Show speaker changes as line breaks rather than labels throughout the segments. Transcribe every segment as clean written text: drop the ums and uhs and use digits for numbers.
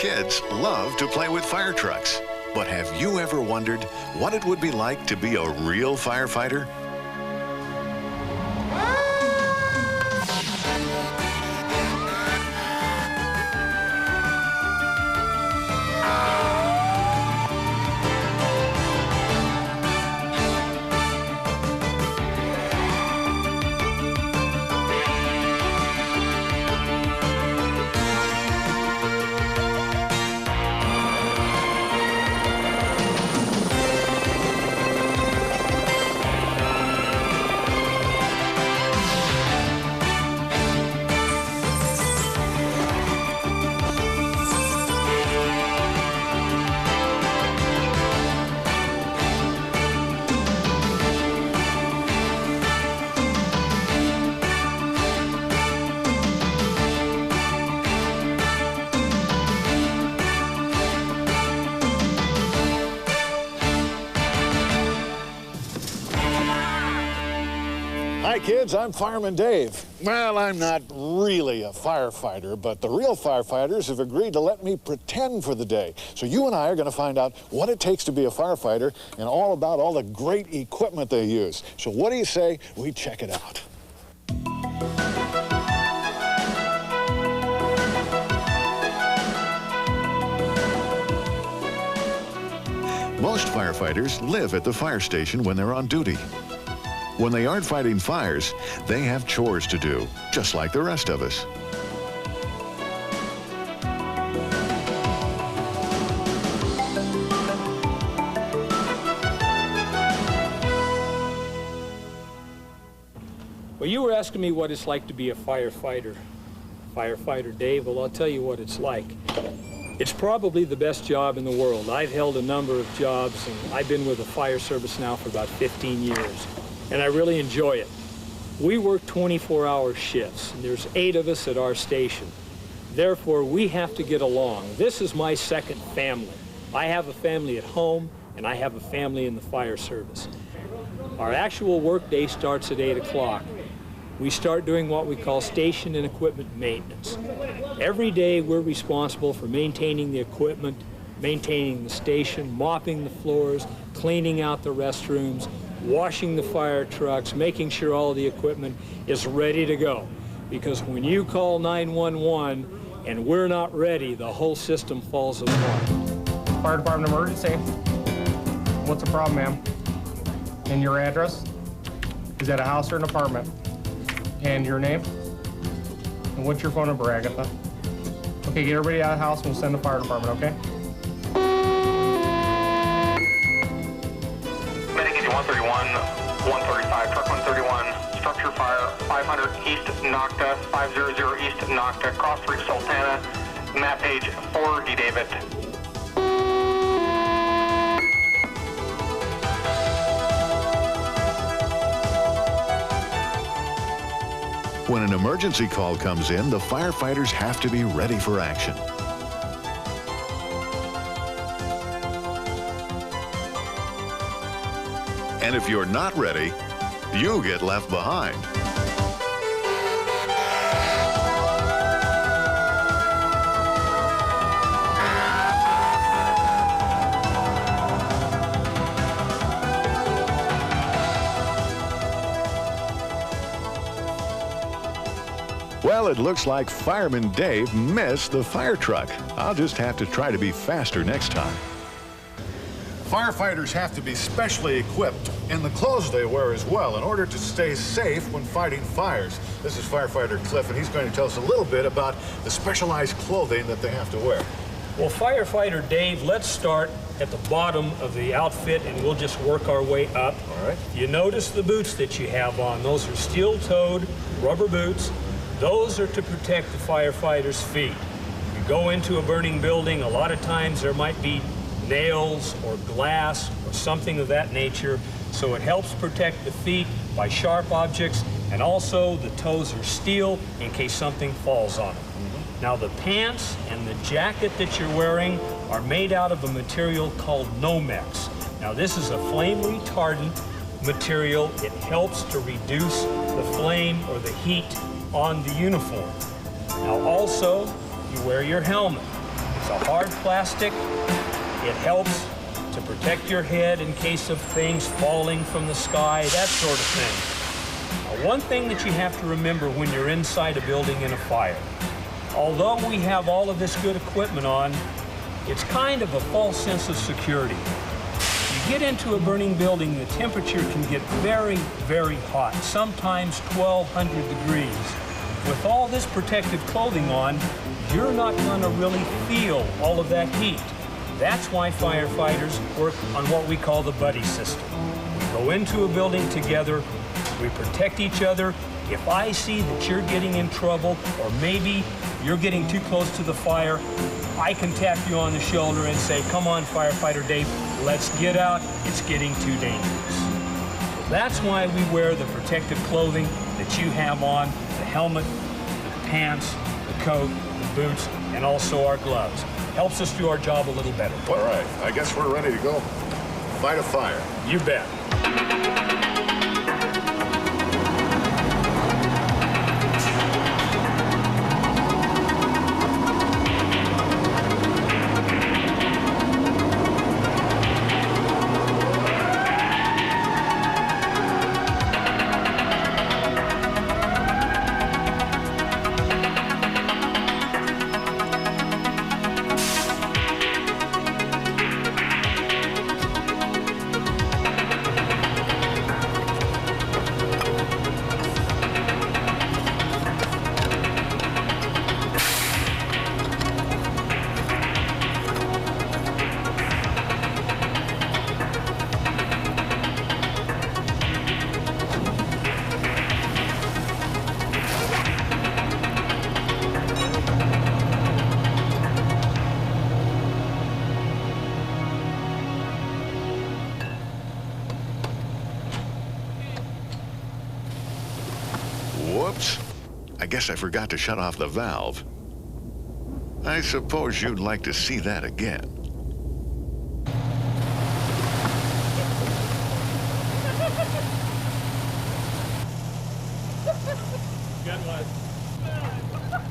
Kids love to play with fire trucks. But have you ever wondered what it would be like to be a real firefighter?
Hi kids, I'm Fireman Dave. Well, I'm not really a firefighter, but the real firefighters have agreed to let me pretend for the day. So you and I are going to find out what it takes to be a firefighter and all about all the great equipment they use. So what do you say we check it out?
Most firefighters live at the fire station when they're on duty. When they aren't fighting fires, they have chores to do, just like the rest of us.
Well, you were asking me what it's like to be a firefighter. Firefighter Dave, well, I'll tell you what it's like. It's probably the best job in the world. I've held a number of jobs, and I've been with the fire service now for about 15 years. And I really enjoy it. We work 24-hour shifts, and there's 8 of us at our station. Therefore, we have to get along. This is my second family. I have a family at home, and I have a family in the fire service. Our actual work day starts at 8 o'clock. We start doing what we call station and equipment maintenance. Every day, we're responsible for maintaining the equipment, maintaining the station, mopping the floors, cleaning out the restrooms, washing the fire trucks, making sure all the equipment is ready to go. Because when you call 911 and we're not ready, the whole system falls apart.
Fire department emergency. What's the problem, ma'am? And your address? Is that a house or an apartment? And your name? And what's your phone number, Agatha? Okay, get everybody out of the house and we'll send the fire department, okay?
131, 135, truck 131, structure fire, 500 East Nocta, 500 East Nocta, Cross Reef Sultana, map page 4D David.
When an emergency call comes in, the firefighters have to be ready for action. And if you're not ready, you get left behind. Well, it looks like Fireman Dave missed the fire truck. I'll just have to try to be faster next time.
Firefighters have to be specially equipped, and the clothes they wear as well, in order to stay safe when fighting fires. This is Firefighter Cliff, and he's going to tell us a little bit about the specialized clothing that they have to wear.
Well, Firefighter Dave, let's start at the bottom of the outfit, and we'll just work our way up.
All right.
You notice the boots that you have on. Those are steel-toed rubber boots. Those are to protect the firefighter's feet. You go into a burning building, a lot of times there might be nails or glass or something of that nature, so it helps protect the feet by sharp objects, and also the toes are steel in case something falls on them. Now the pants and the jacket that you're wearing are made out of a material called Nomex. Now this is a flame retardant material. It helps to reduce the flame or the heat on the uniform. Now also, you wear your helmet. It's a hard plastic. It helps to protect your head in case of things falling from the sky, that sort of thing. Now, one thing that you have to remember when you're inside a building in a fire, although we have all of this good equipment on, it's kind of a false sense of security. You get into a burning building, the temperature can get very, very hot, sometimes 1,200 degrees. With all this protective clothing on, you're not going to really feel all of that heat. That's why firefighters work on what we call the buddy system. We go into a building together, we protect each other. If I see that you're getting in trouble, or maybe you're getting too close to the fire, I can tap you on the shoulder and say, come on, Firefighter Dave, let's get out, it's getting too dangerous. So that's why we wear the protective clothing that you have on, the helmet, the pants, the coat, the boots, and also our gloves. Helps us do our job a little better.
All right, I guess we're ready to go fight a fire.
You bet.
Whoops. I guess I forgot to shut off the valve. I suppose you'd like to see that again.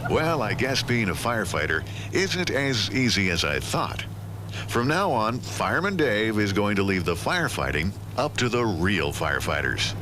Well, I guess being a firefighter isn't as easy as I thought. From now on, Fireman Dave is going to leave the firefighting up to the real firefighters.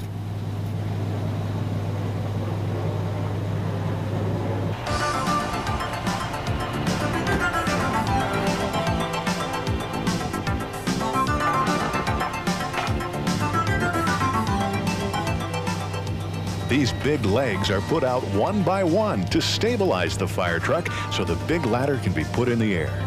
These big legs are put out one by one to stabilize the fire truck so the big ladder can be put in the air.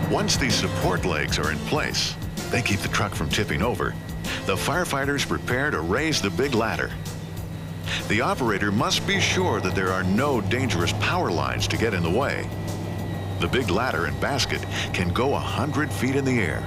Once these support legs are in place, they keep the truck from tipping over. The firefighters prepare to raise the big ladder. The operator must be sure that there are no dangerous power lines to get in the way. The big ladder and basket can go 100 feet in the air.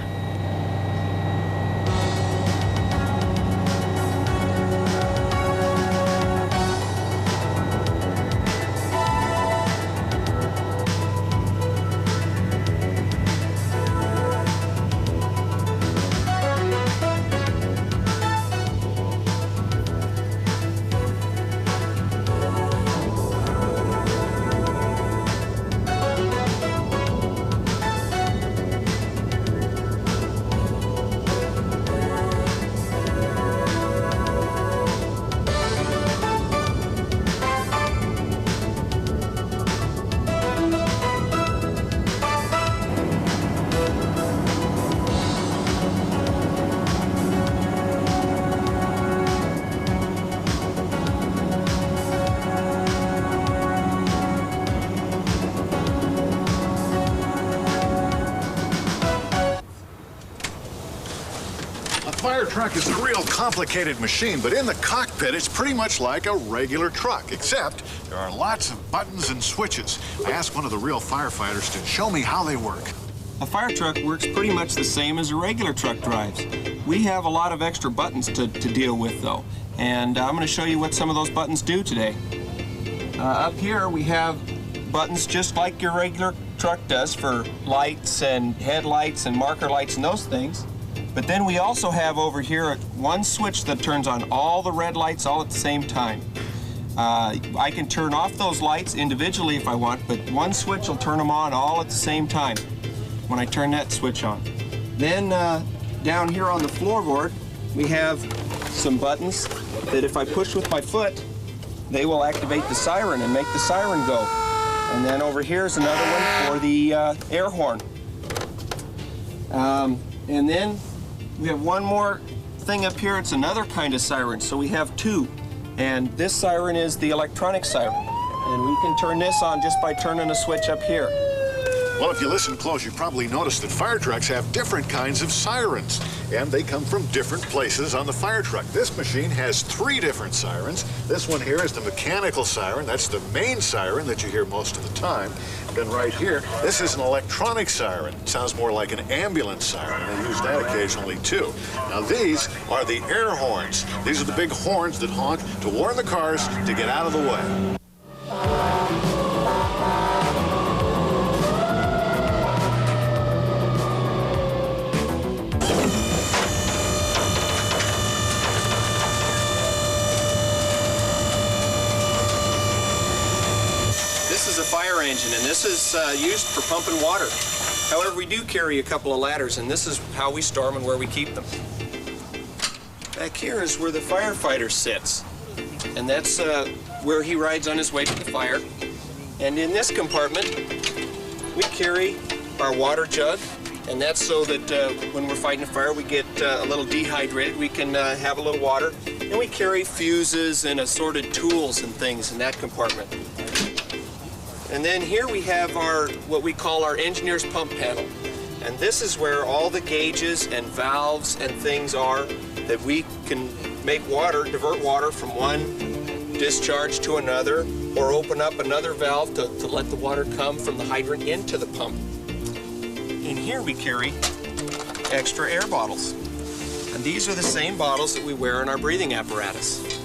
truck is a real complicated machine, but in the cockpit, it's pretty much like a regular truck, except there are lots of buttons and switches. I asked one of the real firefighters to show me how they work.
A fire truck works pretty much the same as a regular truck drives. We have a lot of extra buttons to deal with, though, and I'm going to show you what some of those buttons do today. Up here, we have buttons just like your regular truck does for lights and headlights and marker lights and those things. But then we also have over here one switch that turns on all the red lights all at the same time. I can turn off those lights individually if I want, but one switch will turn them on all at the same time when I turn that switch on. Then down here on the floorboard, we have some buttons that if I push with my foot, they will activate the siren and make the siren go. And then over here is another one for the air horn. And then we have one more thing up here. It's another kind of siren, so we have two. And this siren is the electronic siren. And we can turn this on just by turning a switch up here.
Well, if you listen close, you probably noticed that fire trucks have different kinds of sirens, and they come from different places on the fire truck. This machine has 3 different sirens. This one here is the mechanical siren. That's the main siren that you hear most of the time. Then right here, this is an electronic siren. It sounds more like an ambulance siren. They use that occasionally, too. Now, these are the air horns. These are the big horns that honk to warn the cars to get out of the way.
This is a fire engine, and this is used for pumping water. However, we do carry a couple of ladders, and this is how we store them and where we keep them. Back here is where the firefighter sits, and that's where he rides on his way to the fire. And in this compartment, we carry our water jug, and that's so that when we're fighting a fire, we get a little dehydrated. We can have a little water, and we carry fuses and assorted tools and things in that compartment. And then here we have what we call our engineer's pump panel. And this is where all the gauges and valves and things are that we can make water, divert water from one discharge to another, or open up another valve to let the water come from the hydrant into the pump. In here we carry extra air bottles. And these are the same bottles that we wear in our breathing apparatus.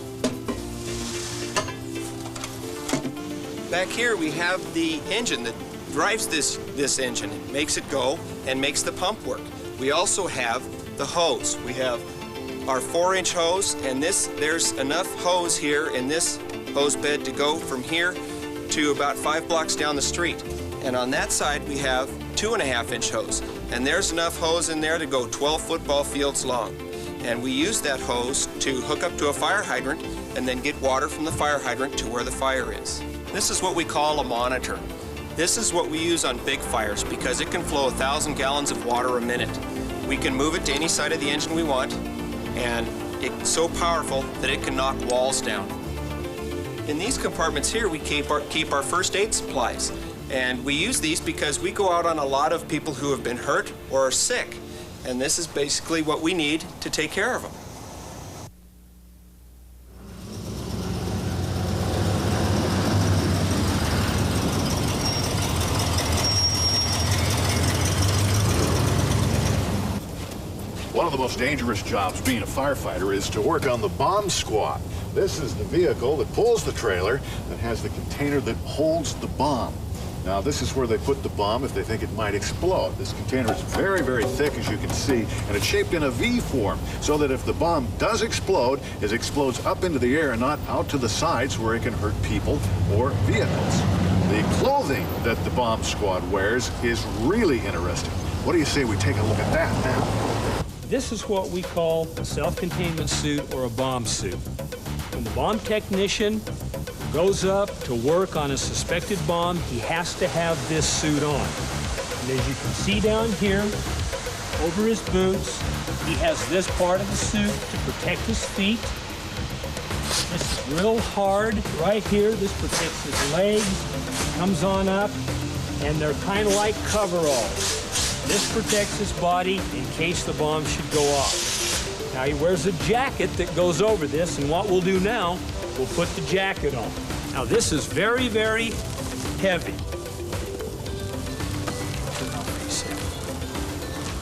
Back here we have the engine that drives this engine. It makes it go and makes the pump work. We also have the hose. We have our 4-inch hose, and there's enough hose here in this hose bed to go from here to about 5 blocks down the street. And on that side we have 2.5-inch hose, and there's enough hose in there to go 12 football fields long. And we use that hose to hook up to a fire hydrant and then get water from the fire hydrant to where the fire is. This is what we call a monitor. This is what we use on big fires because it can flow 1,000 gallons of water a minute. We can move it to any side of the engine we want, and it's so powerful that it can knock walls down. In these compartments here, we keep our first aid supplies. And we use these because we go out on a lot of people who have been hurt or are sick. And this is basically what we need to take care of them.
One of the most dangerous jobs being a firefighter is to work on the bomb squad. This is the vehicle that pulls the trailer that has the container that holds the bomb. Now, this is where they put the bomb if they think it might explode. This container is very, very thick, as you can see, and it's shaped in a V form, so that if the bomb does explode, it explodes up into the air and not out to the sides where it can hurt people or vehicles. The clothing that the bomb squad wears is really interesting. What do you say we take a look at that now?
This is what we call a self-containment suit or a bomb suit. When the bomb technician goes up to work on a suspected bomb, he has to have this suit on. And as you can see down here, over his boots, he has this part of the suit to protect his feet. This is real hard right here. This protects his legs, comes on up, and they're kind of like coveralls. This protects his body in case the bomb should go off. Now he wears a jacket that goes over this, and what we'll do now, we'll put the jacket on. Now this is very, very heavy.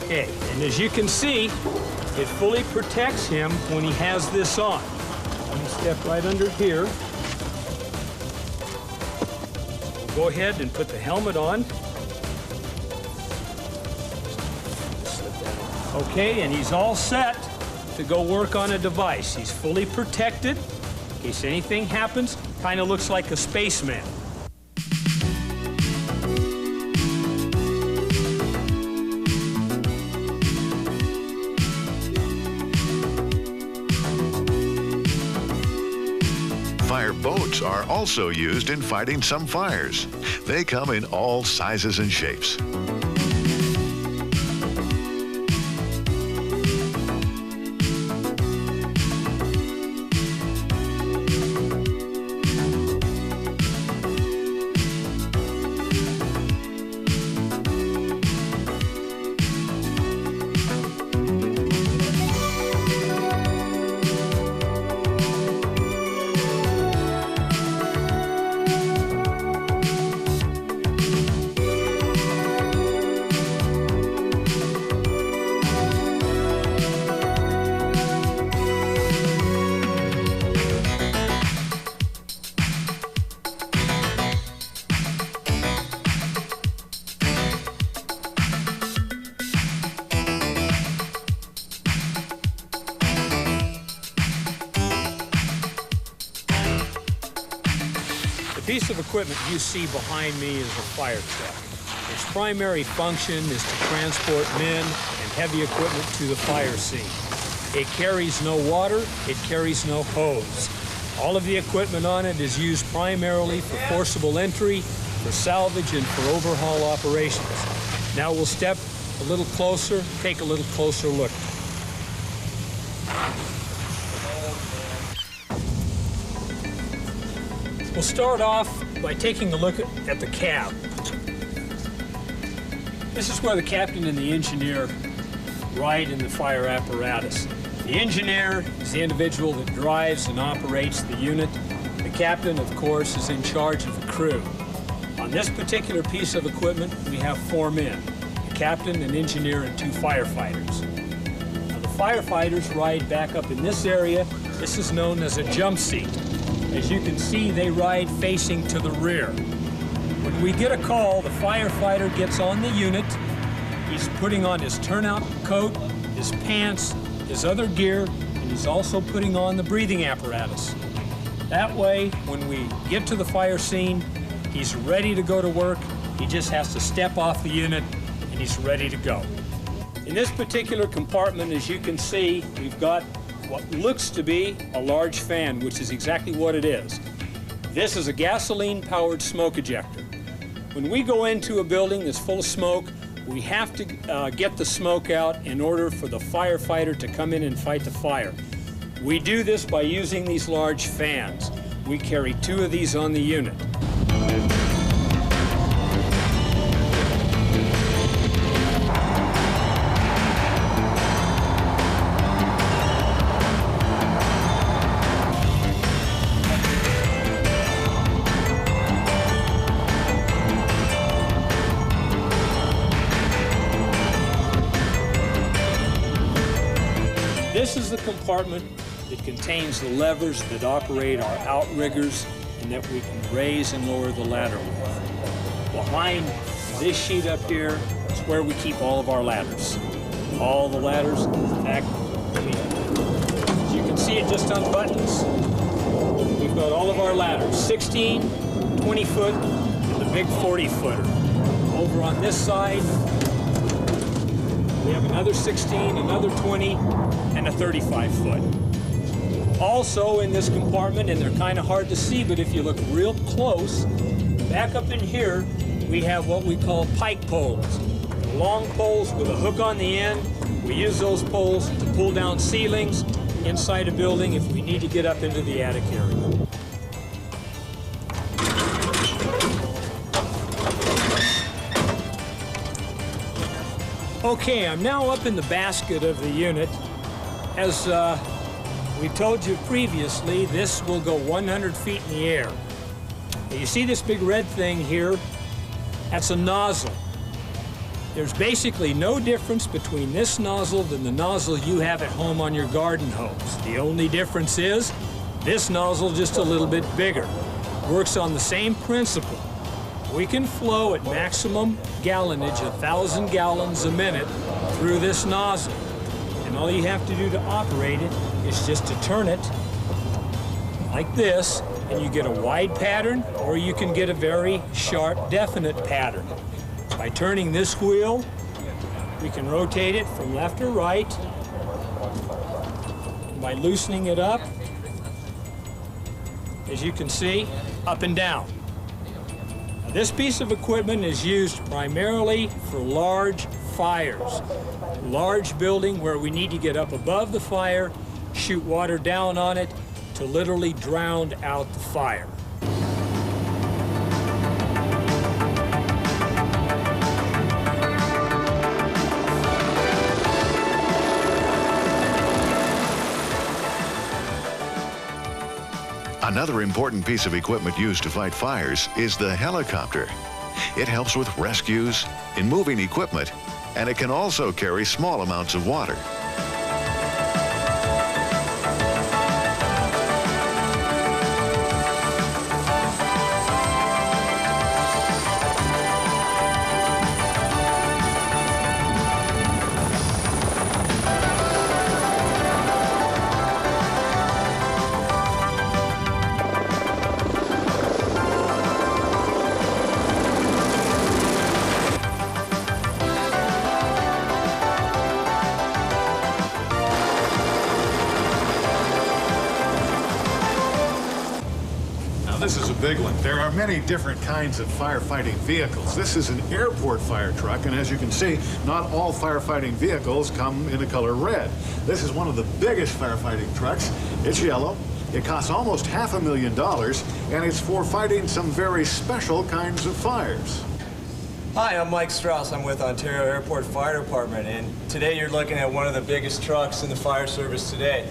Okay, and as you can see, it fully protects him when he has this on. I'm going to step right under here. We'll go ahead and put the helmet on. Okay, and he's all set to go work on a device. He's fully protected in case anything happens. Kind of looks like a spaceman.
Fire boats are also used in fighting some fires. They come in all sizes and shapes.
The piece of equipment you see behind me is a fire truck. Its primary function is to transport men and heavy equipment to the fire scene. It carries no water, it carries no hose. All of the equipment on it is used primarily for forcible entry, for salvage, and for overhaul operations. Now we'll step a little closer, take a little closer look. We'll start off by taking a look at the cab. This is where the captain and the engineer ride in the fire apparatus. The engineer is the individual that drives and operates the unit. The captain, of course, is in charge of the crew. On this particular piece of equipment, we have 4 men, a captain, an engineer, and 2 firefighters. Now, the firefighters ride back up in this area. This is known as a jump seat. As you can see, they ride facing to the rear. When we get a call, the firefighter gets on the unit. He's putting on his turnout coat, his pants, his other gear, and he's also putting on the breathing apparatus. That way, when we get to the fire scene, he's ready to go to work. He just has to step off the unit, and he's ready to go. In this particular compartment, as you can see, we've got what looks to be a large fan, which is exactly what it is. This is a gasoline-powered smoke ejector. When we go into a building that's full of smoke, we have to get the smoke out in order for the firefighter to come in and fight the fire. We do this by using these large fans. We carry 2 of these on the unit. This is the compartment that contains the levers that operate our outriggers and that we can raise and lower the ladder with. Behind this sheet up here is where we keep all of our ladders. All the ladders, in fact, as you can see, it just unbuttons. We've got all of our ladders, 16, 20-foot, and the big 40-footer. Over on this side, we have another 16, another 20, and a 35-foot. Also in this compartment, and they're kind of hard to see, but if you look real close, back up in here, we have what we call pike poles. Long poles with a hook on the end. We use those poles to pull down ceilings inside a building if we need to get up into the attic area. Okay, I'm now up in the basket of the unit, As we told you previously, this will go 100 feet in the air. Now, you see this big red thing here? That's a nozzle. There's basically no difference between this nozzle than the nozzle you have at home on your garden hose. The only difference is this nozzle just a little bit bigger. Works on the same principle. We can flow at maximum gallonage, 1,000 gallons a minute, through this nozzle. And all you have to do to operate it is just to turn it like this, and you get a wide pattern, or you can get a very sharp, definite pattern. By turning this wheel, we can rotate it from left or right. And by loosening it up, as you can see, up and down. Now, this piece of equipment is used primarily for large fires. Large building where we need to get up above the fire, shoot water down on it to literally drown out the fire.
Another important piece of equipment used to fight fires is the helicopter. It helps with rescues, in moving equipment, and it can also carry small amounts of water.
This is a big one. There are many different kinds of firefighting vehicles. This is an airport fire truck, and as you can see, not all firefighting vehicles come in the color red. This is one of the biggest firefighting trucks. It's yellow. It costs almost $500,000, and it's for fighting some very special kinds of fires.
Hi, I'm Mike Strauss. I'm with Ontario Airport Fire Department, and today you're looking at one of the biggest trucks in the fire service today.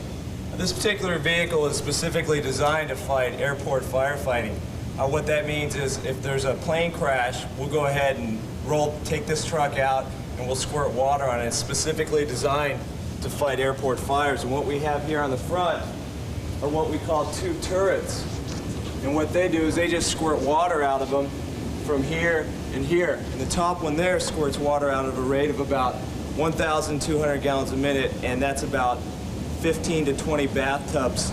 This particular vehicle is specifically designed to fight airport firefighting. What that means is if there's a plane crash, we'll go ahead and take this truck out and we'll squirt water on it. It's specifically designed to fight airport fires. And what we have here on the front are what we call two turrets. And what they do is they just squirt water out of them from here and here. And the top one there squirts water out at a rate of about 1,200 gallons a minute, and that's about 15 to 20 bathtubs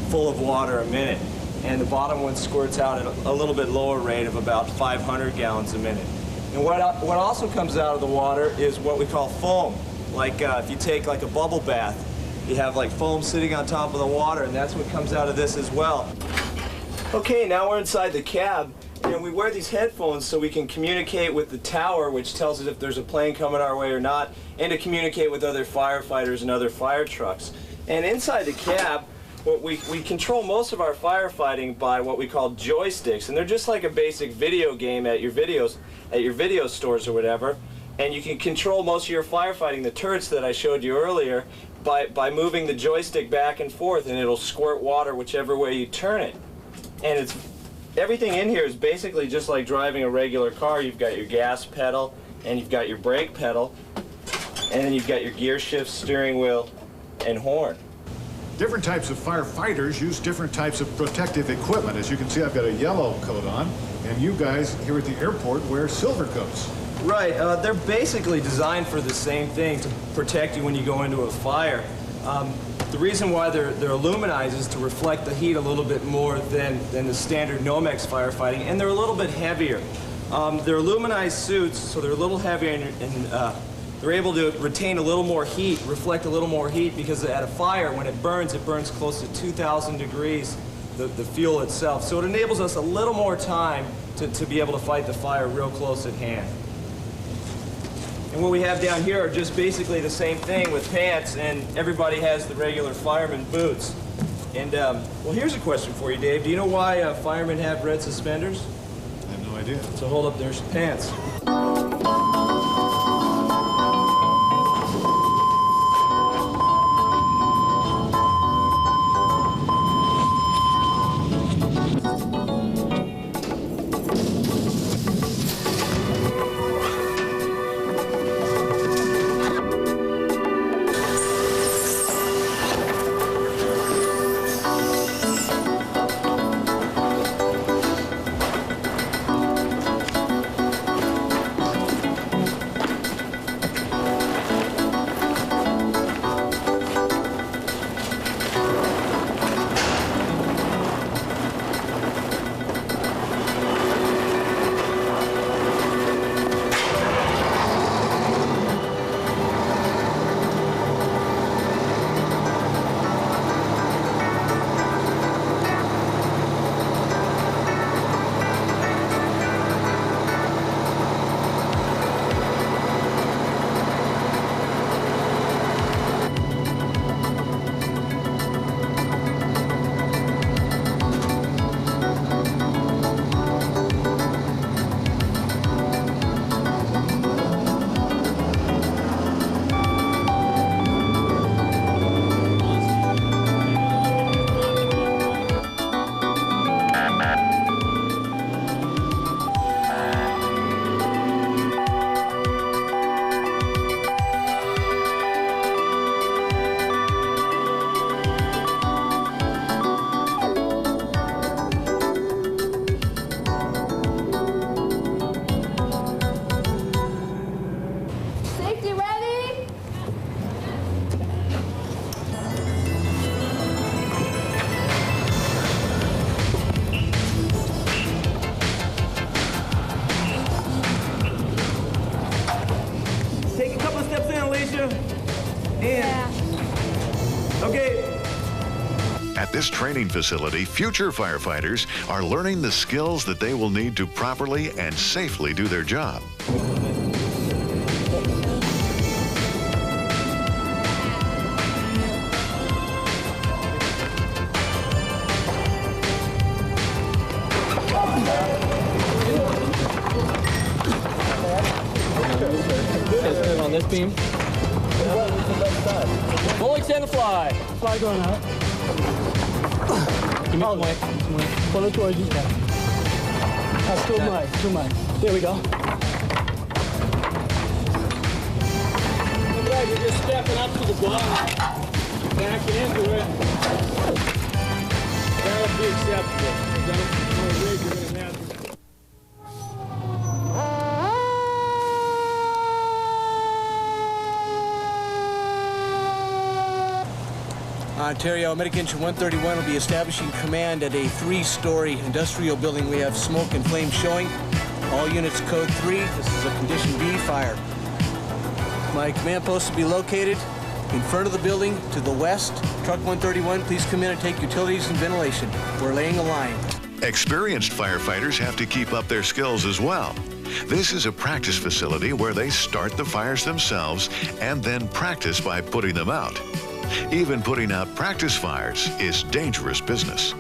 full of water a minute. And the bottom one squirts out at a little bit lower rate of about 500 gallons a minute. And what also comes out of the water is what we call foam. Like if you take like a bubble bath, you have like foam sitting on top of the water, and that's what comes out of this as well. Okay, now we're inside the cab, and we wear these headphones so we can communicate with the tower, which tells us if there's a plane coming our way or not, and to communicate with other firefighters and other fire trucks. And inside the cab, we control most of our firefighting by what we call joysticks, and they're just like a basic video game at your video stores or whatever. And you can control most of your firefighting, the turrets that I showed you earlier, by moving the joystick back and forth, and it'll squirt water whichever way you turn it. And everything in here is basically just like driving a regular car. You've got your gas pedal, and you've got your brake pedal, and then you've got your gear shift, steering wheel, and horn.
Different types of firefighters use different types of protective equipment. As you can see, I've got a yellow coat on, and you guys here at the airport wear silver coats.
Right, they're basically designed for the same thing, to protect you when you go into a fire. The reason why they're aluminized is to reflect the heat a little bit more than the standard Nomex firefighting, and they're a little bit heavier. They're aluminized suits, so they're a little heavier, and they're able to retain a little more heat, reflect a little more heat, because at a fire, when it burns close to 2,000 degrees, the fuel itself. So it enables us a little more time to be able to fight the fire real close at hand. And what we have down here are just basically the same thing with pants, and everybody has the regular fireman boots. And, well, here's a question for you, Dave. Do you know why firemen have red suspenders?
I have no idea.
So hold up, there's pants.
this training facility, future firefighters are learning the skills that they will need to properly and safely do their job.
On this beam. Full extend the fly.
Fly going out.
Give me some weight.
Pull it towards you. That's too much. There we go.
Look at that, you're just stepping up to the bottom. Backing into it. That'll be acceptable. No rig you're going to have.
Ontario Medic Engine 131 will be establishing command at a 3-story industrial building. We have smoke and flame showing. All units code 3. This is a condition B fire. My command post will be located in front of the building to the west. Truck 131, please come in and take utilities and ventilation. We're laying a line.
Experienced firefighters have to keep up their skills as well. This is a practice facility where they start the fires themselves and then practice by putting them out. Even putting out practice fires is dangerous business.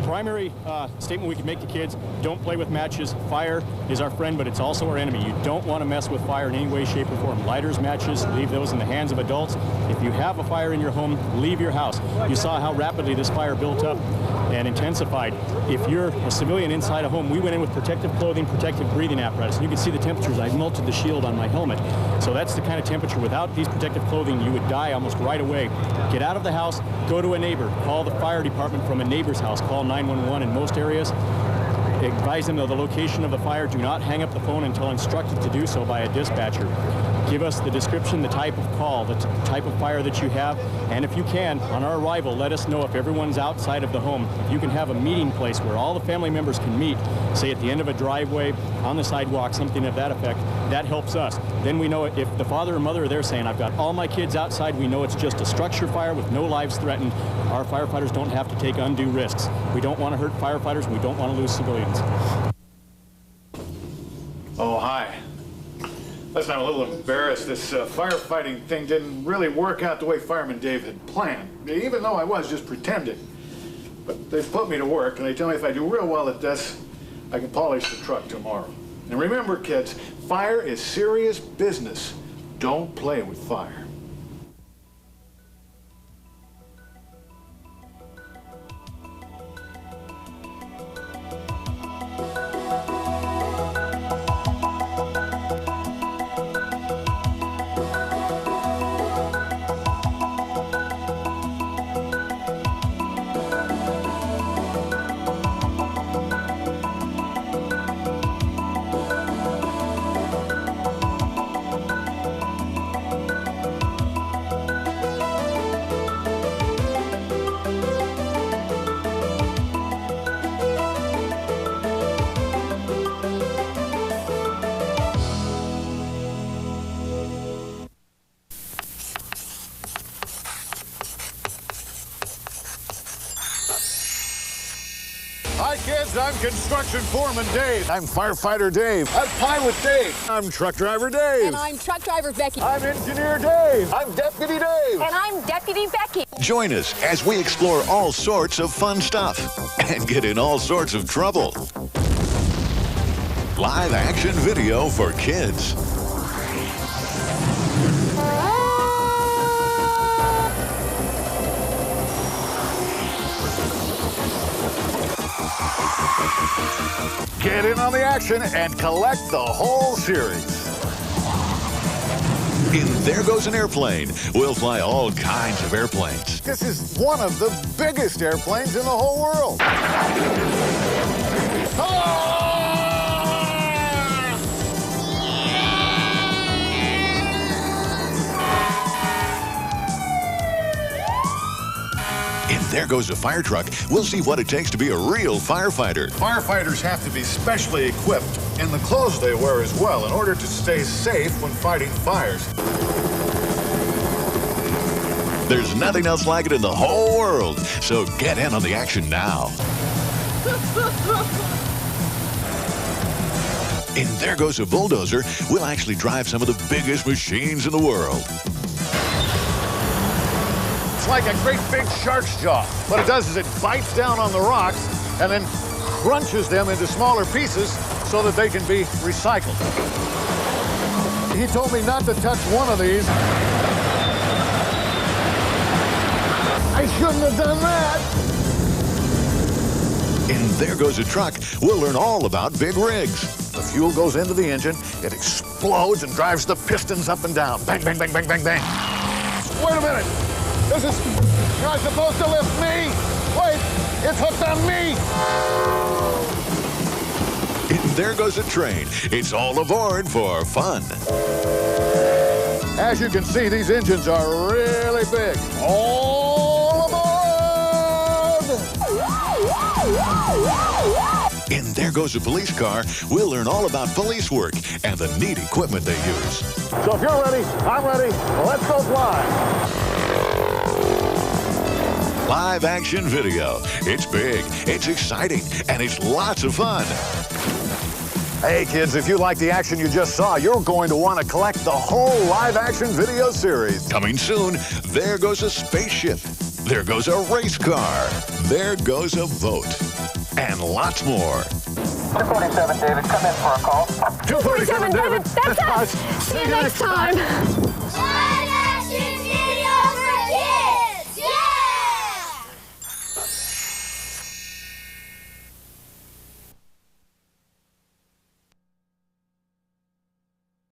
Primary statement we can make to kids: don't play with matches. Fire is our friend, but it's also our enemy. You don't want to mess with fire in any way, shape, or form. Lighters, matches, leave those in the hands of adults. If you have a fire in your home, leave your house. You saw how rapidly this fire built up and intensified. If you're a civilian inside a home, we went in with protective clothing, protective breathing apparatus. And you can see the temperatures. I melted the shield on my helmet. So that's the kind of temperature. Without these protective clothing, you would die almost right away. Get out of the house, go to a neighbor, call the fire department from a neighbor's house, call 911 in most areas. Advise them of the location of the fire. Do not hang up the phone until instructed to do so by a dispatcher. Give us the description, the type of call, the type of fire that you have, and if you can, on our arrival, let us know if everyone's outside of the home. If you can have a meeting place where all the family members can meet, say at the end of a driveway, on the sidewalk, something of that effect, that helps us. Then we know if the father or mother are there saying, I've got all my kids outside, we know it's just a structure fire with no lives threatened. Our firefighters don't have to take undue risks. We don't want to hurt firefighters, and we don't want to lose civilians.
Oh, hi. Listen, I'm a little embarrassed. This firefighting thing didn't really work out the way Fireman Dave had planned, even though I was just pretending. But they've put me to work, and they tell me if I do real well at this, I can polish the truck tomorrow. And remember, kids, fire is serious business. Don't play with fire. Hi, kids. I'm Construction Foreman Dave. I'm Firefighter Dave. I'm Pilot Dave. I'm Truck Driver Dave.
And I'm Truck Driver Becky.
I'm Engineer Dave. I'm Deputy Dave.
And I'm Deputy Becky.
Join us as we explore all sorts of fun stuff and get in all sorts of trouble. Live action video for kids.
Get in on the action and collect the whole series.
In There Goes an Airplane, we'll fly all kinds of airplanes.
This is one of the biggest airplanes in the whole world.
In There Goes a Fire Truck, we'll see what it takes to be a real firefighter.
Firefighters have to be specially equipped, and the clothes they wear as well, in order to stay safe when fighting fires.
There's nothing else like it in the whole world, so get in on the action now. In There Goes a Bulldozer, we'll actually drive some of the biggest machines in the world.
It's like a great big shark's jaw. What it does is it bites down on the rocks and then crunches them into smaller pieces so that they can be recycled. He told me not to touch one of these. I shouldn't have done that.
In There Goes a Truck, we'll learn all about big rigs.
The fuel goes into the engine, it explodes and drives the pistons up and down. Bang, bang, bang, bang, bang, bang. Wait a minute. You're not supposed to lift me. Wait, it's hooked on me.
In There Goes a Train, it's all aboard for fun.
As you can see, these engines are really big. All aboard!
In There Goes a Police Car, we'll learn all about police work and the neat equipment they use.
So if you're ready, I'm ready. Let's go fly.
Live action video. It's big, it's exciting, and it's lots of fun.
Hey kids, if you like the action you just saw, you're going to want to collect the whole live action video series.
Coming soon, There Goes a Spaceship. There Goes a Race Car. There Goes a Boat. And lots more.
247, David, come in for a call.
247, David.
That's us. See you next time.